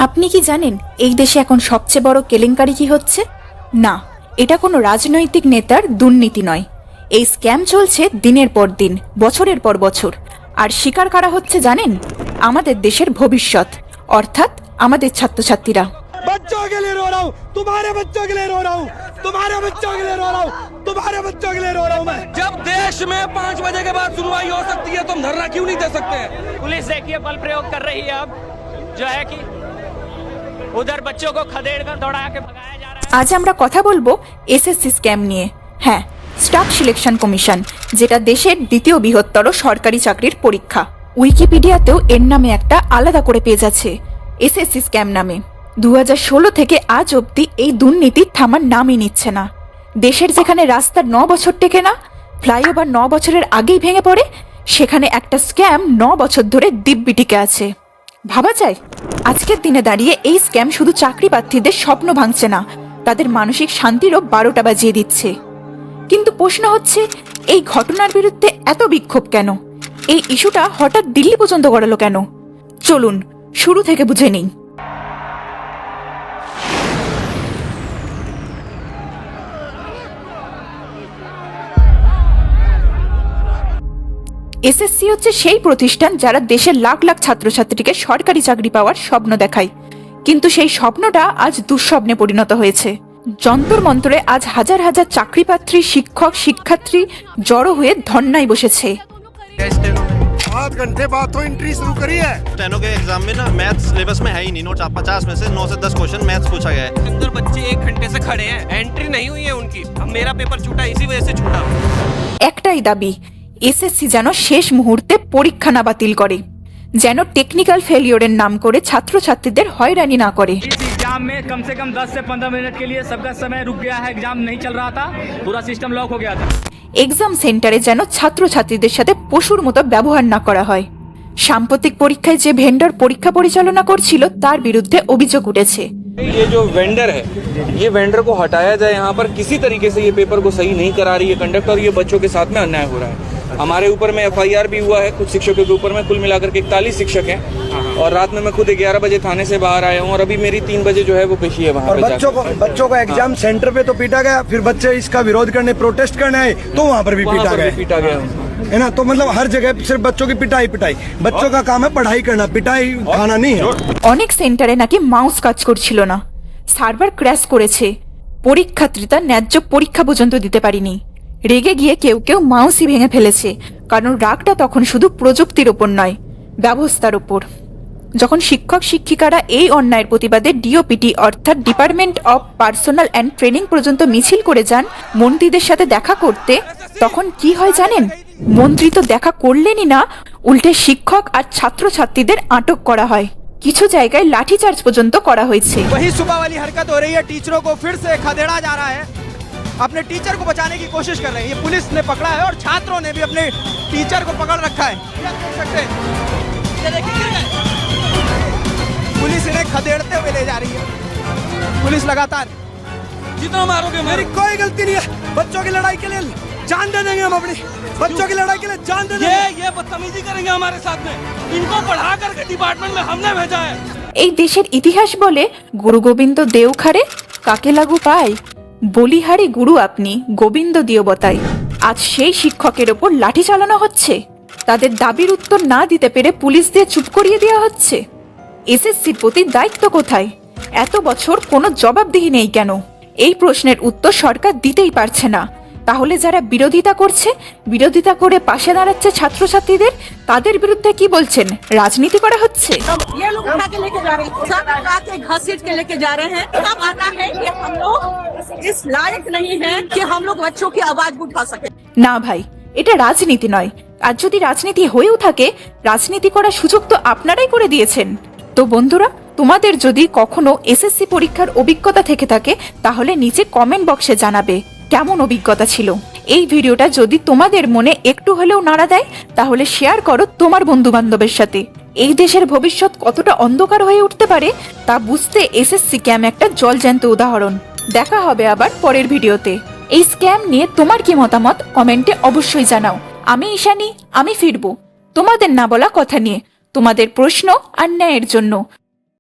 আপনি কি জানেন এই দেশে এখন সবচেয়ে বড় কেলেঙ্কারি কি হচ্ছে? না, এটা কোনো রাজনৈতিক নেতার দুর্নীতি নয়। এই স্ক্যাম চলছে দিনের পর দিন, বছরের পর বছর। আর শিকার কারা হচ্ছে জানেন? আমাদের দেশের ভবিষ্যৎ, অর্থাৎ আমাদের ছাত্রছাত্রীরা। बच्चों के लिए रो रहा हूँ, तुम्हारे बच्चों के लिए रो रहा हूँ, तुम्हारे बच्चों के लिए रो रहा हूँ, तुम्हारे बच्चों के लिए रो रहा हूँ मैं। जब देश में 5 बजे के बाद सुनवाई हो सकती है तो हम धरना क्यों नहीं दे सकते? पुलिस देखिए बल प्रयोग कर रही है अब, जो है कि उधर बच्चों को खदेड़ कर दौड़ा के भगाया जा रहा है। আজ আমরা কথা বলবো এসএসসি স্ক্যাম নিয়ে। হ্যাঁ, স্টাফ সিলেকশন কমিশন, যেটা দেশের দ্বিতীয় বৃহত্তর সরকারি চাকরির পরীক্ষা। উইকিপিডিয়াতেও এর নামে একটা আলাদা করে পেজ আছে, এসএসসি স্ক্যাম নামে। 2016 থেকে আজ অবধি এই দুর্নীতি থামার নামই নিচ্ছে না। দেশের যেখানে রাস্তার 9 বছর টেকে না, ফ্লাইওভার 9 বছরের আগেই ভেঙে পড়ে, সেখানে একটা স্ক্যাম 9 বছর ধরে দিব্যি টিকে আছে। ভাবা যায়? আজকের দিনে দাঁড়িয়ে এই স্ক্যাম শুধু চাকরি প্রার্থীদের স্বপ্ন ভাঙছে না, তাদের মানসিক শান্তিরও 12টা বাজিয়ে দিচ্ছে। কিন্তু প্রশ্ন হচ্ছে, এই ঘটনার বিরুদ্ধে এত বিক্ষোভ কেন? এই ইস্যুটা হঠাৎ দিল্লি পর্যন্ত গড়ালো কেন? চলুন শুরু থেকে বুঝে নিই। এসএসসি হচ্ছে সেই প্রতিষ্ঠান যারা দেশের লাখ লাখ ছাত্রছাত্রীকে সরকারি চাকরি পাওয়ার স্বপ্ন দেখায়, কিন্তু সেই স্বপ্নটা আজ দুঃস্বপ্নে পরিণত হয়েছে। যন্তর মন্ত্রে আজ হাজার হাজার চাকরিপ্রার্থী, শিক্ষক, শিক্ষার্থী জড়ো হয়ে ধর্নায় বসেছে। 7 घंटे बाद तो एंट्री शुरू करी है। स्टेनो के एग्जाम में ना मैथ्स सिलेबस में है ही नहीं। नोट 50 में से 9 से 10 क्वेश्चन मैथ्स पूछा गया है। अंदर बच्चे 1 घंटे से खड़े हैं, एंट्री नहीं हुई है उनकी। अब मेरा पेपर छूटा, इसी वजह से छूटा। একটাই দাবি, এসএসসি যেন শেষ মুহূর্তে পরীক্ষা না বাতিল করে, যেন টেকনিক্যাল ফেলিওরের নাম করে ছাত্রছাত্রীদের হয়রানি না করে। इस एग्जाम में कम से कम 10 से 15 मिनट के लिए सबका समय रुक गया है। एग्जाम नहीं चल रहा था, पूरा सिस्टम लॉक हो गया था। এক্সাম সেন্টারে যেন ছাত্রছাত্রীদের সাথে পশুর মতো ব্যবহার না করা হয়। সাম্প্রতিক পরীক্ষায় যে ভেন্ডর পরীক্ষা পরিচালনা করছিল তার বিরুদ্ধে অভিযোগ উঠেছে। ये जो वेंडर है, ये वेंडर को हटाया जाए। यहाँ पर किसी तरीके से ये पेपर को सही नहीं करा रही है कंडक्ट, और ये बच्चों के साथ में अन्याय हो रहा है। हमारे ऊपर में FIR भी हुआ है कुछ शिक्षकों के ऊपर में। कुल मिलाकर के 41 शिक्षक हैं, और रात में मैं खुद 11 बजे थाने से बाहर आया हूँ, और अभी मेरी 3 बजे जो है वो पेशी है वहाँ और पे। बच्चों को एग्जाम सेंटर पे तो पीटा गया, फिर बच्चे इसका विरोध करने, प्रोटेस्ट करने आए तो वहाँ पर भी पीटा गया है ना। तो मतलब हर जगह सिर्फ बच्चों की पिटाई। बच्चों का काम है पढ़ाई करना, पिटाई खाना नहीं है। অনেক সেন্টারে নাকি মাউস কাজ করছিল না, সার্ভার ক্র্যাশ করেছে, পরীক্ষার্থীরা ন্যায্য পরীক্ষা পর্যন্ত দিতে পারেনি। রেগে গিয়ে কেউ কেউ মাউসই ভেঙে ফেলেছে, কারণ রাগটা তখন শুধু প্রযুক্তির ওপর নয়, ব্যবস্থার ওপর। যখন শিক্ষক শিক্ষিকারা এই অন্যায়ের প্রতিবাদে ডিওপিটি অর্থাৎ department of personal and training পর্যন্ত মিছিল করে যান মন্ত্রীদের সাথে দেখা করতে, তখন কি হয় জানেন? মন্ত্রী তো দেখা করলেনই না, উল্টে শিক্ষক আর ছাত্রছাত্রীদের আটক করা হয়, কিছু জায়গায় লাঠিচার্জ পর্যন্ত করা হয়েছে। वही सुबह वाली हरकत हो रही है, टीचरों को फिर से खदेड़ा जा रहा है। अपने टीचर को बचाने की कोशिश कर रहे हैं। ये पुलिस ने पकड़ा है और छात्रों ने भी अपने टीचर को पकड़ रखा है। देख सकते हैं, ये देखिए पुलिस इन्हें खदेड़ते हुए ले जा रही है। पुलिस लगातार। जितना मारोगे मेरी कोई गलती नहीं है। बच्चों की लड़ाई के लिए जान दे देंगे हम अपनी। बच्चों की लड़ाई के लिए जान दे देंगे। ये बदतमीजी करेंगे हमारे साथ में। इनको पढ़ा करके डिपार्टमेंट में हमने भेजा है। এই দেশের ইতিহাস বলে, গুরু গোবিন্দ দেও খারে কাকে লাগু পায়, বলিহারি গুরু আপনি গোবিন্দ দিও বতাই। আজ সেই শিক্ষকের ওপর লাঠি চালানো হচ্ছে, তাদের দাবির উত্তর না দিতে পেরে পুলিশ দিয়ে চুপ করিয়ে দেওয়া হচ্ছে। এসএসসির প্রতি দায়িত্ব কোথায়? এত বছর কোনো জবাবদিহি নেই কেন? এই প্রশ্নের উত্তর সরকার দিতেই পারছে না। তাহলে যারা বিরোধিতা করে পাশে দাঁড়াচ্ছে ছাত্রছাত্রীদের, তাদের বিরুদ্ধে কি বলছেন? রাজনীতি করা হচ্ছে। ये लोग उठा के लेके जा रहे हैं, सब उठा के घसीट के लेके जा रहे हैं। सब आता है कि हम लोग इस लायक नहीं है कि हम लोग बच्चों की आवाज उठा सके। না ভাই, এটা রাজনীতি নয়। আর যদি রাজনীতি হয়েও থাকে, রাজনীতি করার সুযোগ তো আপনারাই করে দিয়েছেন। তো বন্ধুরা, তোমাদের যদি কখনো এসএসসি পরীক্ষার অভিজ্ঞতা থেকে থাকে, তাহলে নিচে কমেন্ট বক্সে জানাবে কেমন অভিজ্ঞতা ছিল। এই ভিডিওটা যদি তোমাদের মনে একটু হলেও নাড়া দেয়, তাহলে শেয়ার করো তোমার বন্ধু বান্ধবের সাথে। এই দেশের ভবিষ্যৎ কতটা অন্ধকার হয়ে উঠতে পারে তা বুঝতে এসএসসি স্ক্যাম একটা জলজ্যান্ত উদাহরণ। দেখা হবে আবার পরের ভিডিওতে। এই স্ক্যাম নিয়ে তোমার কি মতামত কমেন্টে অবশ্যই জানাও। আমি ঈশানী, আমি ফিরবো তোমাদের না বলা কথা নিয়ে, তোমাদের প্রশ্ন আর ন্যায়ের জন্য।